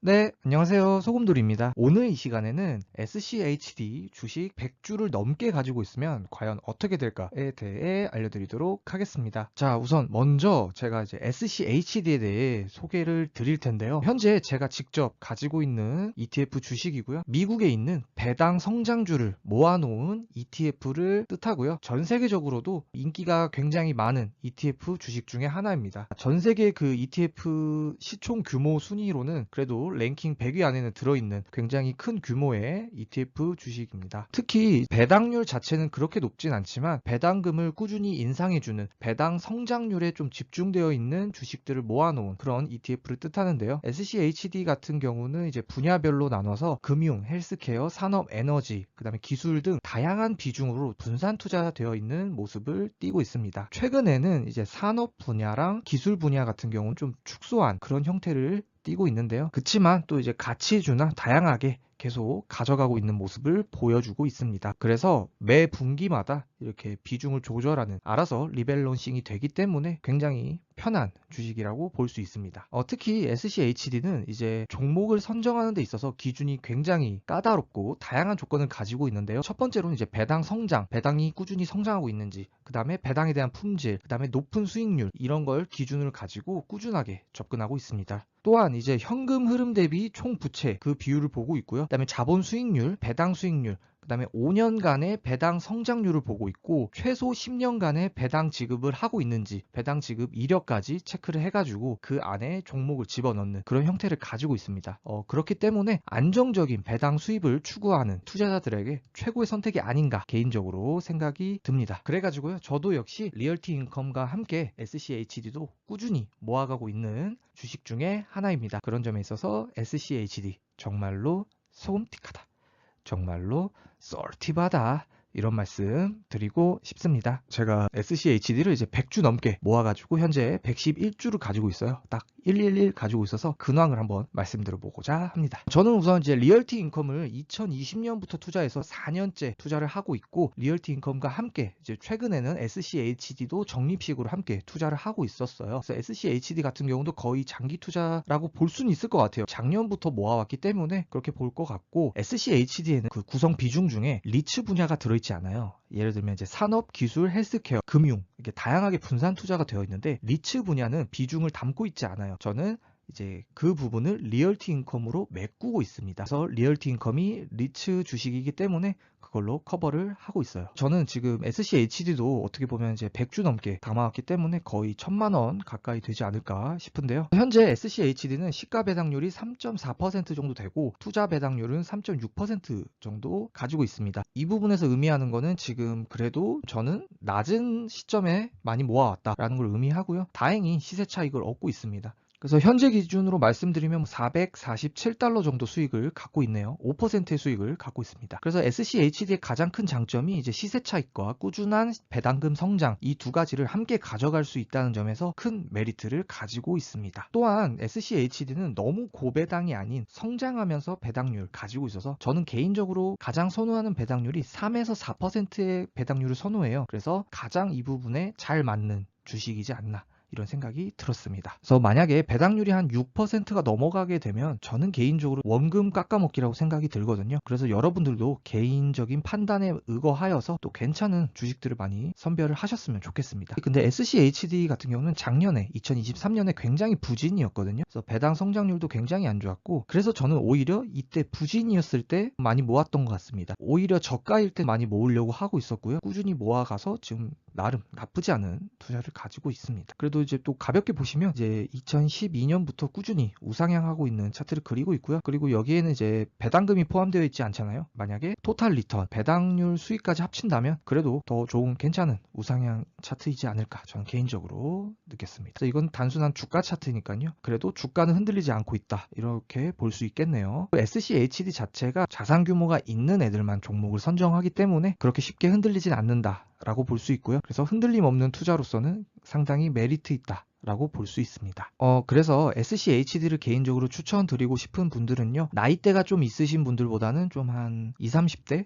네, 안녕하세요. 소금돌이입니다. 오늘 이 시간에는 SCHD 주식 100주를 넘게 가지고 있으면 과연 어떻게 될까에 대해 알려드리도록 하겠습니다. 자, 우선 먼저 제가 이제 SCHD에 대해 소개를 드릴 텐데요. 현재 제가 직접 가지고 있는 ETF 주식이고요. 미국에 있는 배당 성장주를 모아놓은 ETF를 뜻하고요. 전 세계적으로도 인기가 굉장히 많은 ETF 주식 중에 하나입니다. 전 세계 그 ETF 시총 규모 순위로는 그래도 랭킹 100위 안에는 들어있는 굉장히 큰 규모의 ETF 주식입니다. 특히 배당률 자체는 그렇게 높진 않지만 배당금을 꾸준히 인상해주는 배당 성장률에 좀 집중되어 있는 주식들을 모아놓은 그런 ETF를 뜻하는데요. SCHD 같은 경우는 이제 분야별로 나눠서 금융, 헬스케어, 산업, 에너지, 그 다음에 기술 등 다양한 비중으로 분산 투자되어 있는 모습을 띠고 있습니다. 최근에는 이제 산업 분야랑 기술 분야 같은 경우는 좀 축소한 그런 형태를 띠고 있는데요. 그치만 또 이제 가치주나 다양하게 계속 가져가고 있는 모습을 보여주고 있습니다. 그래서 매 분기마다 이렇게 비중을 조절하는 알아서 리밸런싱이 되기 때문에 굉장히 편한 주식이라고 볼 수 있습니다. 특히 SCHD는 이제 종목을 선정하는 데 있어서 기준이 굉장히 까다롭고 다양한 조건을 가지고 있는데요. 첫 번째로는 이제 배당 성장, 배당이 꾸준히 성장하고 있는지, 그 다음에 배당에 대한 품질, 그 다음에 높은 수익률 이런 걸 기준을 가지고 꾸준하게 접근하고 있습니다. 또한 이제 현금 흐름 대비 총 부채 그 비율을 보고 있고요. 그다음에 자본 수익률, 배당 수익률, 그다음에 5년간의 배당 성장률을 보고 있고 최소 10년간의 배당 지급을 하고 있는지 배당 지급 이력까지 체크를 해가지고 그 안에 종목을 집어넣는 그런 형태를 가지고 있습니다. 그렇기 때문에 안정적인 배당 수입을 추구하는 투자자들에게 최고의 선택이 아닌가 개인적으로 생각이 듭니다. 그래가지고요. 저도 역시 리얼티 인컴과 함께 SCHD도 꾸준히 모아가고 있는 주식 중에 하나입니다. 그런 점에 있어서 SCHD 정말로 소금틱하다. 정말로 썰티바다. 이런 말씀 드리고 싶습니다. 제가 SCHD를 이제 100주 넘게 모아가지고 현재 111주를 가지고 있어요. 딱 111 가지고 있어서 근황을 한번 말씀드려보고자 합니다. 저는 우선 이제 리얼티 인컴을 2020년부터 투자해서 4년째 투자를 하고 있고 리얼티 인컴과 함께 이제 최근에는 SCHD도 적립식으로 함께 투자를 하고 있었어요. 그래서 SCHD 같은 경우도 거의 장기 투자라고 볼 수는 있을 것 같아요. 작년부터 모아왔기 때문에 그렇게 볼 것 같고 SCHD에는 그 구성 비중 중에 리츠 분야가 들어있지 않아요. 예를 들면 이제 산업, 기술, 헬스케어, 금융 이렇게 다양하게 분산 투자가 되어 있는데 리츠 분야는 비중을 담고 있지 않아요. 저는 이제 그 부분을 리얼티 인컴으로 메꾸고 있습니다. 그래서 리얼티 인컴이 리츠 주식이기 때문에 그걸로 커버를 하고 있어요. 저는 지금 SCHD도 어떻게 보면 이제 100주 넘게 담아왔기 때문에 거의 1000만 원 가까이 되지 않을까 싶은데요. 현재 SCHD는 시가 배당률이 3.4% 정도 되고 투자 배당률은 3.6% 정도 가지고 있습니다. 이 부분에서 의미하는 거는 지금 그래도 저는 낮은 시점에 많이 모아왔다라는 걸 의미하고요. 다행히 시세 차익을 얻고 있습니다. 그래서 현재 기준으로 말씀드리면 447달러 정도 수익을 갖고 있네요. 5%의 수익을 갖고 있습니다. 그래서 SCHD의 가장 큰 장점이 이제 시세 차익과 꾸준한 배당금 성장 이 두 가지를 함께 가져갈 수 있다는 점에서 큰 메리트를 가지고 있습니다. 또한 SCHD는 너무 고배당이 아닌 성장하면서 배당률 가지고 있어서 저는 개인적으로 가장 선호하는 배당률이 3에서 4%의 배당률을 선호해요. 그래서 가장 이 부분에 잘 맞는 주식이지 않나 이런 생각이 들었습니다. 그래서 만약에 배당률이 한 6%가 넘어가게 되면 저는 개인적으로 원금 깎아먹기라고 생각이 들거든요. 그래서 여러분들도 개인적인 판단에 의거하여서 또 괜찮은 주식들을 많이 선별을 하셨으면 좋겠습니다. 근데 SCHD 같은 경우는 작년에 2023년에 굉장히 부진이었거든요. 그래서 배당 성장률도 굉장히 안 좋았고 그래서 저는 오히려 이때 부진이었을 때 많이 모았던 것 같습니다. 오히려 저가일 때 많이 모으려고 하고 있었고요. 꾸준히 모아가서 지금 나름 나쁘지 않은 투자를 가지고 있습니다. 그래도 이제 또 가볍게 보시면 이제 2012년부터 꾸준히 우상향하고 있는 차트를 그리고 있고요. 그리고 여기에는 이제 배당금이 포함되어 있지 않잖아요. 만약에 토탈 리턴, 배당률 수익까지 합친다면 그래도 더 좋은 괜찮은 우상향 차트이지 않을까 저는 개인적으로 느꼈습니다. 그래서 이건 단순한 주가 차트니까요. 그래도 주가는 흔들리지 않고 있다. 이렇게 볼 수 있겠네요. SCHD 자체가 자산 규모가 있는 애들만 종목을 선정하기 때문에 그렇게 쉽게 흔들리진 않는다. 라고 볼 수 있고요. 그래서 흔들림 없는 투자로서는 상당히 메리트 있다 라고 볼 수 있습니다. 그래서 SCHD를 개인적으로 추천드리고 싶은 분들은요, 나이대가 좀 있으신 분들보다는 좀 한 20,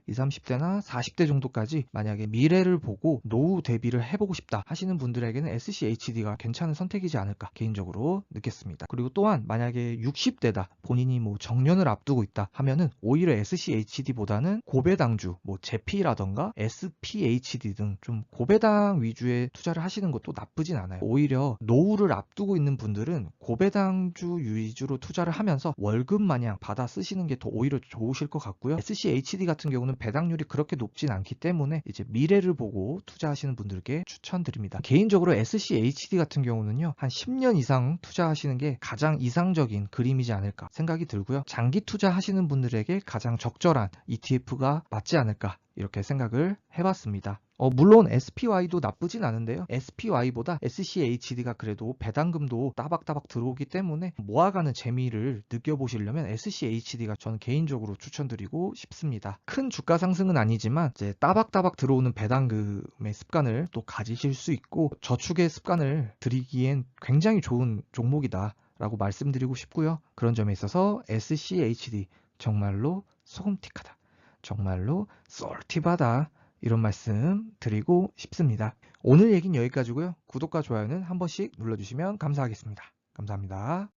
30대나 40대 정도까지 만약에 미래를 보고 노후 대비를 해보고 싶다 하시는 분들에게는 SCHD가 괜찮은 선택이지 않을까 개인적으로 느꼈습니다. 그리고 또한 만약에 60대다, 본인이 뭐 정년을 앞두고 있다 하면은 오히려 SCHD보다는 고배당주, 뭐 제피라던가 SPHD 등 좀 고배당 위주의 투자를 하시는 것도 나쁘진 않아요. 오히려 노후를 앞두고 있는 분들은 고배당주 위주로 투자를 하면서 월급 마냥 받아 쓰시는 게 더 오히려 좋으실 것 같고요. SCHD 같은 경우는 배당률이 그렇게 높진 않기 때문에 이제 미래를 보고 투자하시는 분들께 추천드립니다. 개인적으로 SCHD 같은 경우는요, 한 10년 이상 투자하시는 게 가장 이상적인 그림이지 않을까 생각이 들고요. 장기 투자하시는 분들에게 가장 적절한 ETF가 맞지 않을까 이렇게 생각을 해봤습니다. 물론 SPY도 나쁘진 않은데요. SPY보다 SCHD가 그래도 배당금도 따박따박 들어오기 때문에 모아가는 재미를 느껴보시려면 SCHD가 저는 개인적으로 추천드리고 싶습니다. 큰 주가 상승은 아니지만 이제 따박따박 들어오는 배당금의 습관을 또 가지실 수 있고 저축의 습관을 들이기엔 굉장히 좋은 종목이다 라고 말씀드리고 싶고요. 그런 점에 있어서 SCHD 정말로 소금틱하다, 정말로 쏠팁하다, 이런 말씀 드리고 싶습니다. 오늘 얘기는 여기까지고요. 구독과 좋아요는 한 번씩 눌러주시면 감사하겠습니다. 감사합니다.